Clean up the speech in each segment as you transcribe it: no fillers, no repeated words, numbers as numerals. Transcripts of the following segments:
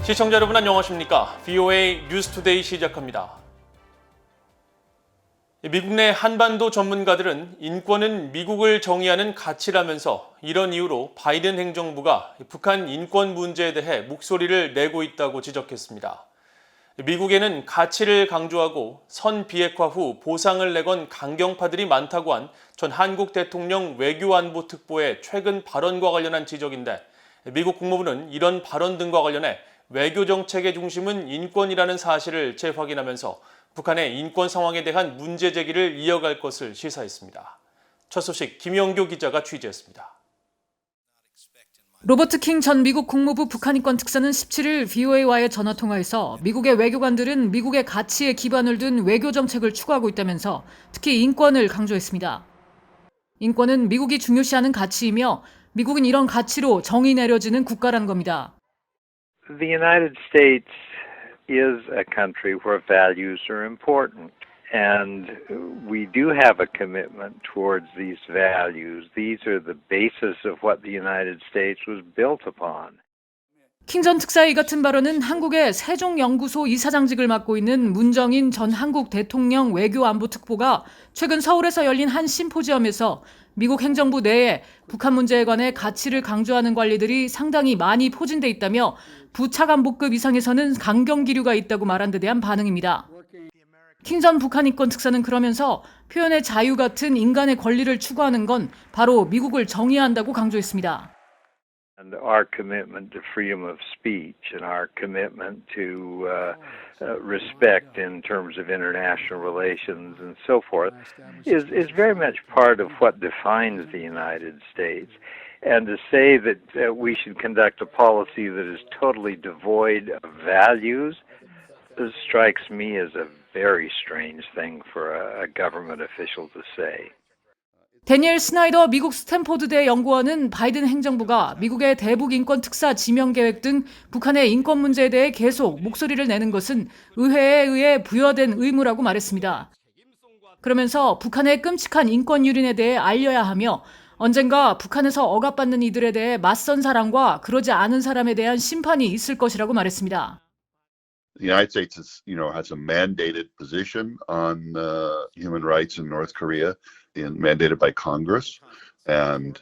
시청자 여러분 안녕하십니까? VOA 뉴스투데이 시작합니다. 미국 내 한반도 전문가들은 인권은 미국을 정의하는 가치라면서 이런 이유로 바이든 행정부가 북한 인권 문제에 대해 목소리를 내고 있다고 지적했습니다. 미국에는 가치를 강조하고 선 비핵화 후 보상을 내건 강경파들이 많다고 한 전 한국 대통령 외교안보 특보의 최근 발언과 관련한 지적인데 미국 국무부는 이런 발언 등과 관련해 외교 정책의 중심은 인권이라는 사실을 재확인하면서 북한의 인권 상황에 대한 문제 제기를 이어갈 것을 시사했습니다. 첫 소식 김영교 기자가 취재했습니다. 로버트 킹 전 미국 국무부 북한인권 특사는 17일 VOA와의 전화통화에서 미국의 외교관들은 미국의 가치에 기반을 둔 외교 정책을 추구하고 있다면서 특히 인권을 강조했습니다. 인권은 미국이 중요시하는 가치이며 미국은 이런 가치로 정의 내려지는 국가라는 겁니다. The United States is a country where values are important, and we do have a commitment towards these values. These are the basis of what the United States was built upon. 킹 전 특사의 이 같은 발언은 한국의 세종연구소 이사장직을 맡고 있는 문정인 전 한국 대통령 외교안보특보가 최근 서울에서 열린 한 심포지엄에서 미국 행정부 내에 북한 문제에 관해 가치를 강조하는 관리들이 상당히 많이 포진돼 있다며 부차관보급 이상에서는 강경기류가 있다고 말한 데 대한 반응입니다. 킹 전 북한인권 특사는 그러면서 표현의 자유 같은 인간의 권리를 추구하는 건 바로 미국을 정의한다고 강조했습니다. And our commitment to freedom of speech and our commitment to respect in terms of international relations and so forth is very much part of what defines the United States. And to say that we should conduct a policy that is totally devoid of values strikes me as a very strange thing for a government official to say. 데니엘 스나이더 미국 스탠포드대 연구원은 바이든 행정부가 미국의 대북 인권 특사 지명 계획 등 북한의 인권 문제에 대해 계속 목소리를 내는 것은 의회에 의해 부여된 의무라고 말했습니다. 그러면서 북한의 끔찍한 인권 유린에 대해 알려야 하며 언젠가 북한에서 억압받는 이들에 대해 맞선 사람과 그러지 않은 사람에 대한 심판이 있을 것이라고 말했습니다. The United States has a mandated position on human rights in North Korea, mandated by Congress, and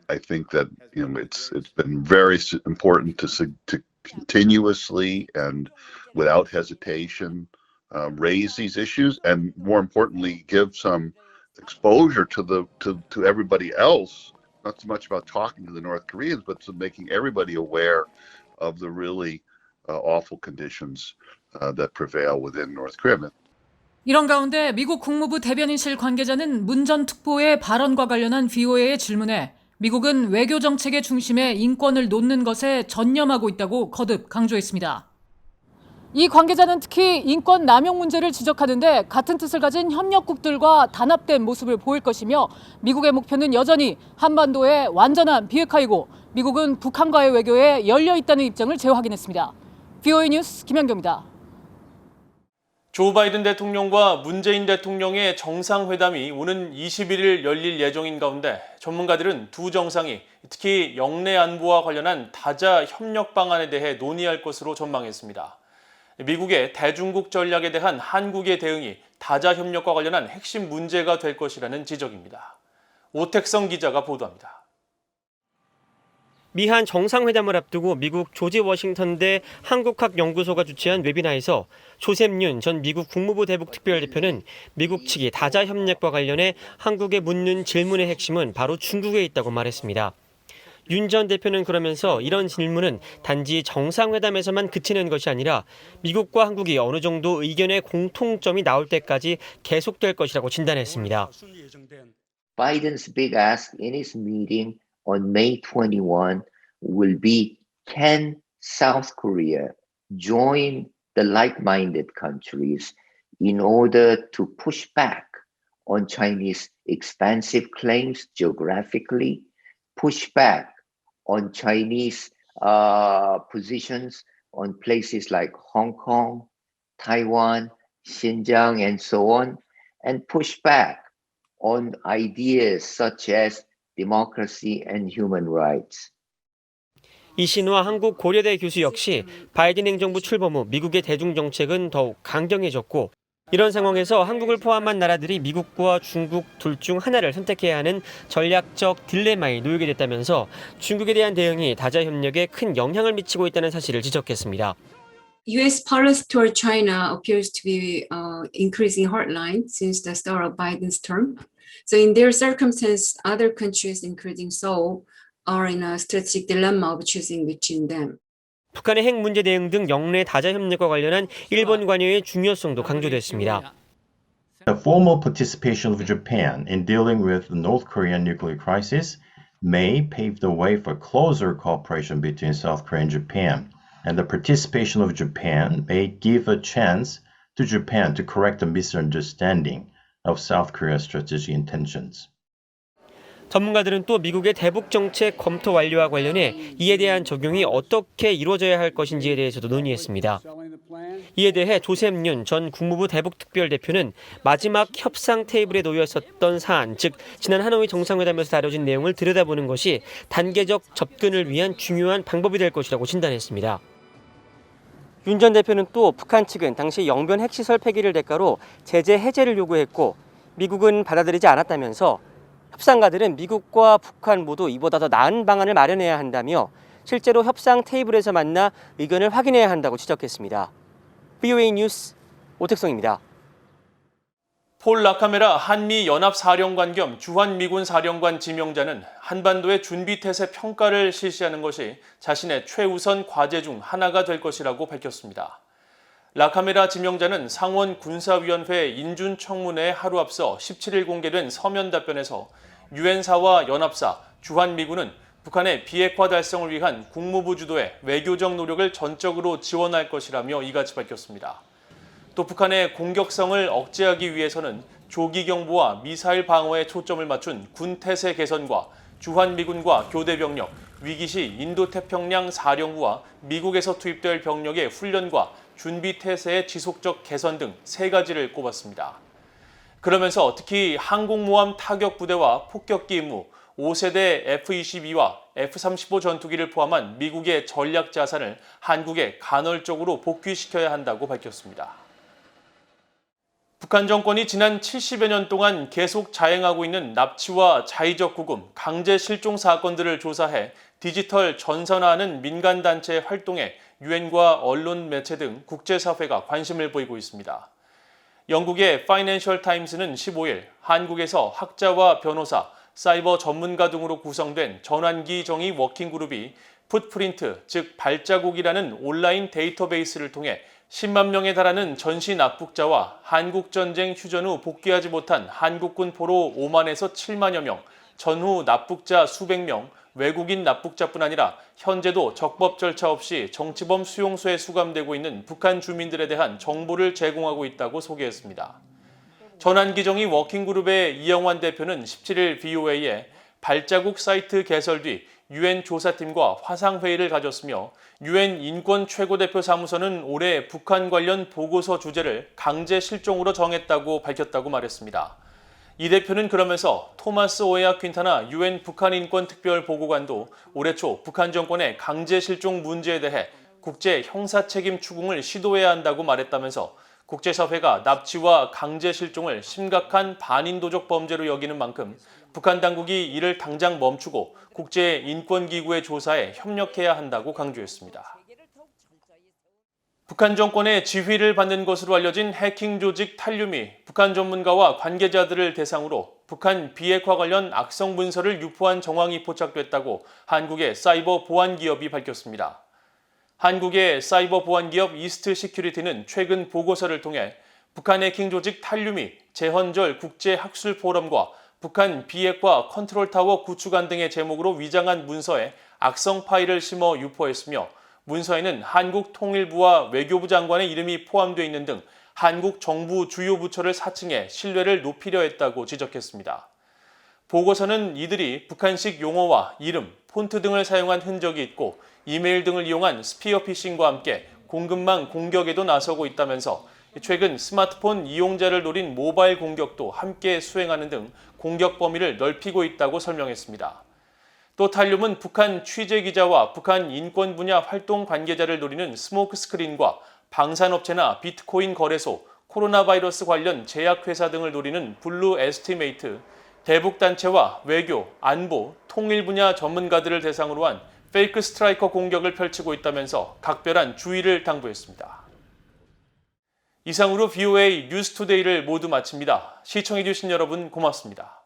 I think that it's been very important to continuously and without hesitation raise these issues, and more importantly, give some exposure to everybody else. Not so much about talking to the North Koreans, but to making everybody aware of the really awful conditions that prevail within North Korea. 이런 가운데 미국 국무부 대변인실 관계자는 문 전 특보의 발언과 관련한 VOA의 질문에 미국은 외교 정책의 중심에 인권을 놓는 것에 전념하고 있다고 거듭 강조했습니다. 이 관계자는 특히 인권 남용 문제를 지적하는데 같은 뜻을 가진 협력국들과 단합된 모습을 보일 것이며 미국의 목표는 여전히 한반도의 완전한 비핵화이고 미국은 북한과의 외교에 열려 있다는 입장을 재확인했습니다. VOA 뉴스 김현경입니다. 조 바이든 대통령과 문재인 대통령의 정상회담이 오는 21일 열릴 예정인 가운데 전문가들은 두 정상이 특히 영내 안보와 관련한 다자 협력 방안에 대해 논의할 것으로 전망했습니다. 미국의 대중국 전략에 대한 한국의 대응이 다자 협력과 관련한 핵심 문제가 될 것이라는 지적입니다. 오택성 기자가 보도합니다. 미한 정상회담을 앞두고 미국 조지 워싱턴대 한국학연구소가 주최한 웨비나에서 조셉윤 전 미국 국무부 대북 특별대표는 미국 측이 다자 협력과 관련해 한국에 묻는 질문의 핵심은 바로 중국에 있다고 말했습니다. 윤 전 대표는 그러면서 이런 질문은 단지 정상회담에서만 그치는 것이 아니라 미국과 한국이 어느 정도 의견의 공통점이 나올 때까지 계속될 것이라고 진단했습니다. Biden's big ask in his meeting on May 21 will be, can South Korea join the like-minded countries in order to push back on Chinese expansive claims geographically, push back on Chinese positions on places like Hong Kong, Taiwan, Xinjiang, and so on, and push back on ideas such as democracy and human rights. 이신화 한국 고려대 교수 역시 바이든 행정부 출범 후 미국의 대중 정책은 더욱 강경해졌고 이런 상황에서 한국을 포함한 나라들이 미국과 중국 둘 중 하나를 선택해야 하는 전략적 딜레마에 놓이게 됐다면서 중국에 대한 대응이 다자 협력에 큰 영향을 미치고 있다는 사실을 지적했습니다. U.S. policy toward China appears to be increasing hardline since the start of Biden's term. So in their circumstances, other countries, including Seoul, are in a strategic dilemma of choosing between them. 북한의 핵 문제 대응 등 영내 다자 협력과 관련한 일본 관여의 중요성도 강조됐습니다. The formal participation of Japan in dealing with the North Korean nuclear crisis may pave the way for closer cooperation between South Korea and Japan. And the participation of Japan may give a chance to Japan to correct the misunderstanding of South Korea's strategic intentions. 전문가들은 또 미국의 대북 정책 검토 완료와 관련해 이에 대한 적용이 어떻게 이루어져야 할 것인지에 대해서도 논의했습니다. 이에 대해 조셉윤 전 국무부 대북특별대표는 마지막 협상 테이블에 놓였었던 사안, 즉 지난 하노이 정상회담에서 다뤄진 내용을 들여다보는 것이 단계적 접근을 위한 중요한 방법이 될 것이라고 진단했습니다. 윤 전 대표는 또 북한 측은 당시 영변 핵시설 폐기를 대가로 제재 해제를 요구했고 미국은 받아들이지 않았다면서 협상가들은 미국과 북한 모두 이보다 더 나은 방안을 마련해야 한다며 실제로 협상 테이블에서 만나 의견을 확인해야 한다고 지적했습니다. VOA 뉴스 오택성입니다. 폴 라카메라 한미연합사령관 겸 주한미군 사령관 지명자는 한반도의 준비태세 평가를 실시하는 것이 자신의 최우선 과제 중 하나가 될 것이라고 밝혔습니다. 라카메라 지명자는 상원 군사위원회 인준청문회에 하루 앞서 17일 공개된 서면 답변에서 유엔사와 연합사, 주한미군은 북한의 비핵화 달성을 위한 국무부 주도의 외교적 노력을 전적으로 지원할 것이라며 이같이 밝혔습니다. 또 북한의 공격성을 억제하기 위해서는 조기 경보와 미사일 방어에 초점을 맞춘 군 태세 개선과 주한미군과 교대 병력, 위기시 인도태평양 사령부와 미국에서 투입될 병력의 훈련과 준비 태세의 지속적 개선 등 세 가지를 꼽았습니다. 그러면서 특히 항공모함 타격 부대와 폭격기 임무, 5세대 F-22와 F-35 전투기를 포함한 미국의 전략 자산을 한국에 간헐적으로 복귀시켜야 한다고 밝혔습니다. 북한 정권이 지난 70여 년 동안 계속 자행하고 있는 납치와 자의적 구금, 강제 실종 사건들을 조사해 디지털 전선화하는 민간단체의 활동에 유엔과 언론 매체 등 국제사회가 관심을 보이고 있습니다. 영국의 파이낸셜 타임스는 15일 한국에서 학자와 변호사, 사이버 전문가 등으로 구성된 전환기 정의 워킹그룹이 풋프린트, 즉 발자국이라는 온라인 데이터베이스를 통해 10만 명에 달하는 전시 납북자와 한국전쟁 휴전 후 복귀하지 못한 한국군 포로 5만에서 7만여 명, 전후 납북자 수백 명, 외국인 납북자뿐 아니라 현재도 적법 절차 없이 정치범 수용소에 수감되고 있는 북한 주민들에 대한 정보를 제공하고 있다고 소개했습니다. 전환기정의 워킹그룹의 이영환 대표는 17일 VOA에 발자국 사이트 개설 뒤 유엔 조사팀과 화상회의를 가졌으며 유엔 인권 최고대표 사무소는 올해 북한 관련 보고서 주제를 강제 실종으로 정했다고 밝혔다고 말했습니다. 이 대표는 그러면서 토마스 오에아 퀸타나 유엔 북한 인권 특별 보고관도 올해 초 북한 정권의 강제 실종 문제에 대해 국제 형사 책임 추궁을 시도해야 한다고 말했다면서 국제사회가 납치와 강제 실종을 심각한 반인도적 범죄로 여기는 만큼 북한 당국이 이를 당장 멈추고 국제인권기구의 조사에 협력해야 한다고 강조했습니다. 북한 정권의 지휘를 받는 것으로 알려진 해킹 조직 탈륨이 북한 전문가와 관계자들을 대상으로 북한 비핵화 관련 악성 문서를 유포한 정황이 포착됐다고 한국의 사이버 보안 기업이 밝혔습니다. 한국의 사이버 보안 기업 이스트 시큐리티는 최근 보고서를 통해 북한 해킹 조직 탈륨이 재헌절 국제학술 포럼과 북한 비핵화 컨트롤타워 구축안 등의 제목으로 위장한 문서에 악성 파일을 심어 유포했으며 문서에는 한국 통일부와 외교부 장관의 이름이 포함되어 있는 등 한국 정부 주요 부처를 사칭해 신뢰를 높이려 했다고 지적했습니다. 보고서는 이들이 북한식 용어와 이름, 폰트 등을 사용한 흔적이 있고 이메일 등을 이용한 스피어 피싱과 함께 공급망 공격에도 나서고 있다면서 최근 스마트폰 이용자를 노린 모바일 공격도 함께 수행하는 등 공격 범위를 넓히고 있다고 설명했습니다. 또 탈륨은 북한 취재기자와 북한 인권 분야 활동 관계자를 노리는 스모크 스크린과 방산업체나 비트코인 거래소, 코로나 바이러스 관련 제약회사 등을 노리는 블루 에스티메이트, 대북단체와 외교, 안보, 통일 분야 전문가들을 대상으로 한 페이크 스트라이커 공격을 펼치고 있다면서 각별한 주의를 당부했습니다. 이상으로 VOA 뉴스투데이를 모두 마칩니다. 시청해주신 여러분 고맙습니다.